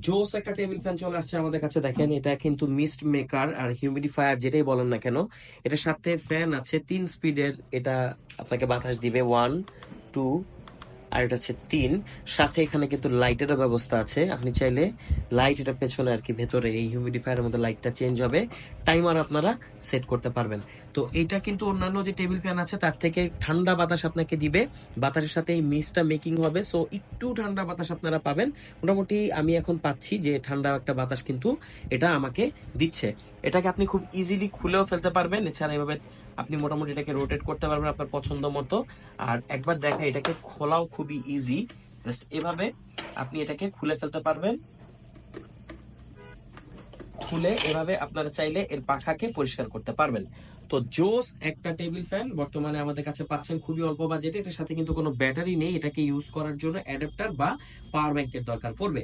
জোস একটা table fan চলে আসছে আমাদের কাছে। দেখেন, এটা কিন্তু মিস্ট মেকার আর হিউমিডিফায়ার যেটাই বলেন না কেন, এটার সাথে ফ্যান আছে 3 স্পিডের। এটা আপনাকে বাতাস দিবে 1 2, আর এটা হচ্ছে 3। সাথে এখানে কিন্তু লাইটেরও ব্যবস্থা আছে। আপনি চাইলে লাইট এটা পেছনে আর কি ভেতরে এই হিউমিডিফায়ারের মধ্যে লাইটটা চেঞ্জ হবে, টাইমার আপনারা সেট করতে পারবেন। তো এটা কিন্তু অন্যান্য যে টেবিল ফ্যান আছে তার থেকে ঠান্ডা বাতাস আপনাকে দিবে। বাতাসের সাথে এই মিস্টটা মেকিং হবে, সো একটু ঠান্ডা বাতাস আপনারা পাবেন। মোটামুটি আমি এখন পাচ্ছি যে ঠান্ডা একটা বাতাস কিন্তু এটা আমাকে দিচ্ছে। এটাকে আপনি খুব ইজিলি খুলেও ফেলতে পারবেন। এছাড়া এভাবে আপনি মোটামুটি এটাকে রোটেট করতে পারবেন আপনার পছন্দ মতো। আর একবার দেখা, এটাকে খোলাও খুবই ইজি। জাস্ট এভাবে আপনি এটাকে খুলে ফেলতে পারবেন। খুলে এভাবে আপনারা চাইলে এর পাখাকে পরিষ্কার করতে পারবেন। তো জোস একটা টেবিল ফ্যান বর্তমানে আমাদের কাছে পাচ্ছেন খুবই অল্প বাজেটে। এটার সাথে কিন্তু কোনো ব্যাটারি নেই, এটাকে ইউজ করার জন্য অ্যাডাপ্টার বা পাওয়ার ব্যাংকের দরকার পড়বে।